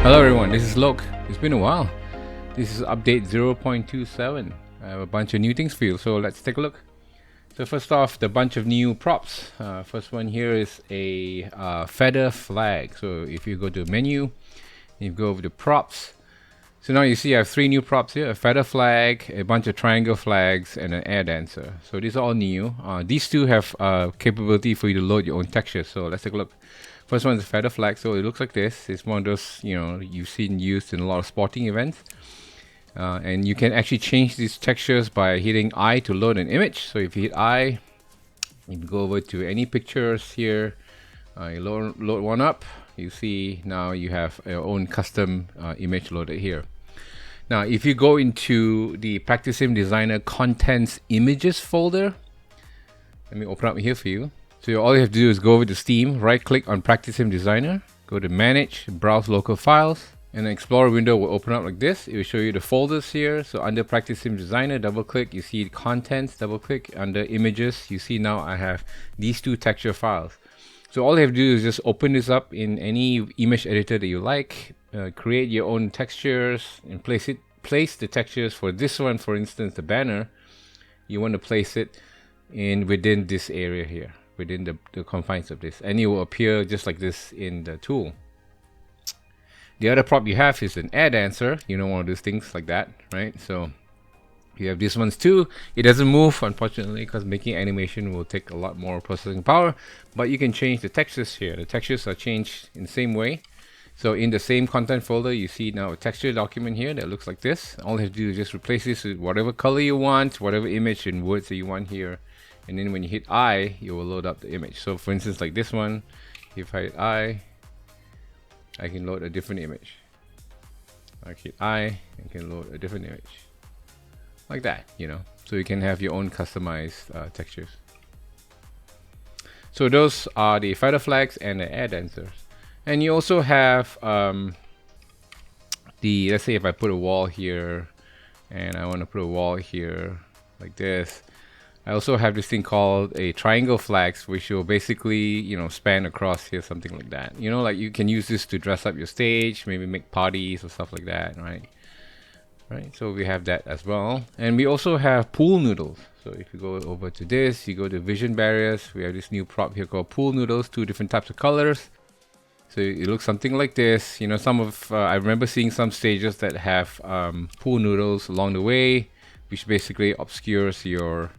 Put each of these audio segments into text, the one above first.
Hello everyone, this is Lok. It's been a while. This is update 0.27. I have a bunch of new things for you, so let's take a look. So first off, the bunch of new props. First one here is a feather flag. So if you go to menu, you go over to props. So now you see I have three new props here: a feather flag, a bunch of triangle flags, and an air dancer. So these are all new. These two have capability for you to load your own textures. So let's take a look. First one is a feather flag, so it looks like this. It's one of those, you've seen used in a lot of sporting events. And you can actually change these textures by hitting I to load an image. So if you hit I, you can go over to any pictures here. You load one up. You see now you have your own custom image loaded here. Now, if you go into the Practisim Designer Contents Images folder, let me open up here for you. So all you have to do is go over to Steam, right-click on Practisim Designer, go to Manage, Browse Local Files, and the Explorer window will open up like this. It will show you the folders here. So under Practisim Designer, double-click, you see Contents, double-click. Under Images, you see now I have these two texture files. So all you have to do is just open this up in any image editor that you like, create your own textures, and place the textures for this one, for instance, the banner. You want to place it within this area here, within the confines of this, and it will appear just like this in the tool. The other prop you have is an air dancer. You don't want to do things like that, right? So you have these ones too. It doesn't move, unfortunately, because making animation will take a lot more processing power, but you can change the textures here. The textures are changed in the same way. So in the same content folder, you see now a texture document here that looks like this. All you have to do is just replace this with whatever color you want, whatever image and words that you want here. And then when you hit I, you will load up the image. So for instance, like this one, if I hit I can load a different image. I hit I can load a different image. Like that, So you can have your own customized textures. So those are the feather flags and the air dancers. And you also have let's say if I put a wall here and I want to put a wall here like this, I also have this thing called a triangle flags, which will basically, span across here, something like that. Like you can use this to dress up your stage, maybe make parties or stuff like that, right? Right, so we have that as well. And we also have pool noodles. So if you go over to this, you go to vision barriers, we have this new prop here called pool noodles, two different types of colors. So it looks something like this. I remember seeing some stages that have pool noodles along the way, which basically obscures your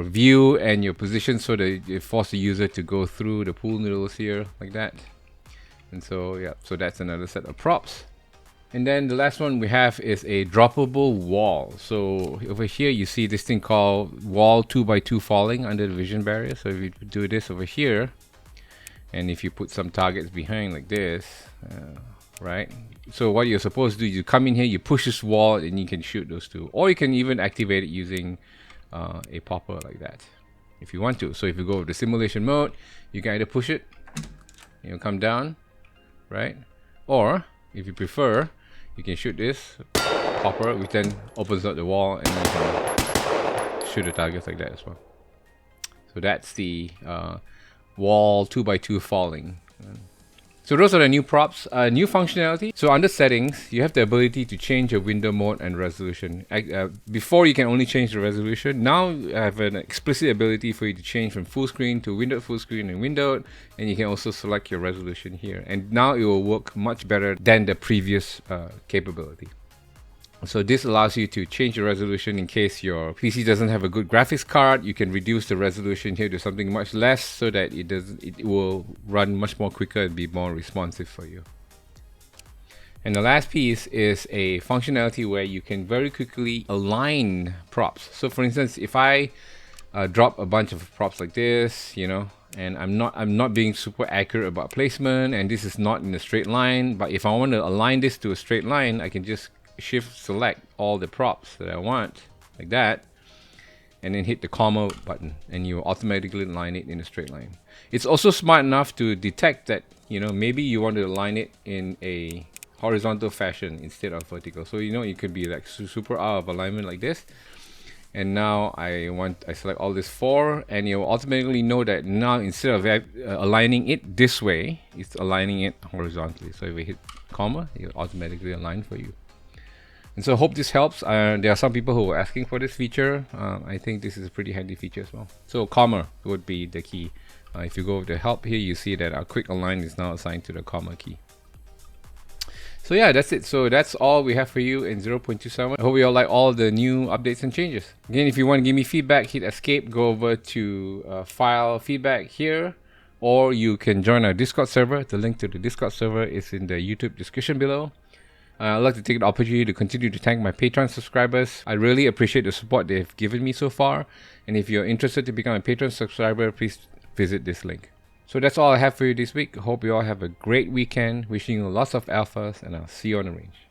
view and your position, so that it forces the user to go through the pool noodles here like that. And so so that's another set of props. And then the last one we have is a droppable wall. So over here you see this thing called wall 2x2 falling under the vision barrier. So if you do this over here, and if you put some targets behind like this, right? So what you're supposed to do, you come in here, you push this wall, and you can shoot those two. Or you can even activate it using a popper like that, if you want to. So if you go to the simulation mode, you can either push it, come down, right? Or if you prefer, you can shoot this popper, which then opens up the wall, and you can shoot the targets like that as well. So that's the wall 2x2 falling. So those are the new props, new functionality. So under settings, you have the ability to change your window mode and resolution. Before you can only change the resolution. Now you have an explicit ability for you to change from full screen to windowed full screen and windowed, and you can also select your resolution here. And now it will work much better than the previous capability. So this allows you to change the resolution in case your PC doesn't have a good graphics card. You can reduce the resolution here to something much less, so that it will run much more quicker and be more responsive for you. And the last piece is a functionality where you can very quickly align props. So for instance, if I drop a bunch of props like this, and I'm not being super accurate about placement, and this is not in a straight line, but if I want to align this to a straight line, I can just shift select all the props that I want like that, and then hit the comma button, and you automatically align it in a straight line. It's also smart enough to detect that maybe you want to align it in a horizontal fashion instead of vertical. So you could be like super out of alignment like this, And now I select all this 4, and you'll automatically know that now instead of aligning it this way, it's aligning it horizontally. So if we hit comma, it'll automatically align for you. And so I hope this helps. There are some people who are asking for this feature. I think this is a pretty handy feature as well. So comma would be the key. If you go to help here, you see that our quick align is now assigned to the comma key. So yeah, that's it. So that's all we have for you in 0.27. I hope you all like all the new updates and changes. Again, if you want to give me feedback, hit escape, go over to file feedback here, or you can join our Discord server. The link to the Discord server is in the YouTube description below. I'd like to take the opportunity to continue to thank my Patreon subscribers. I really appreciate the support they've given me so far. And if you're interested to become a Patreon subscriber, please visit this link. So that's all I have for you this week. Hope you all have a great weekend. Wishing you lots of alphas, and I'll see you on the range.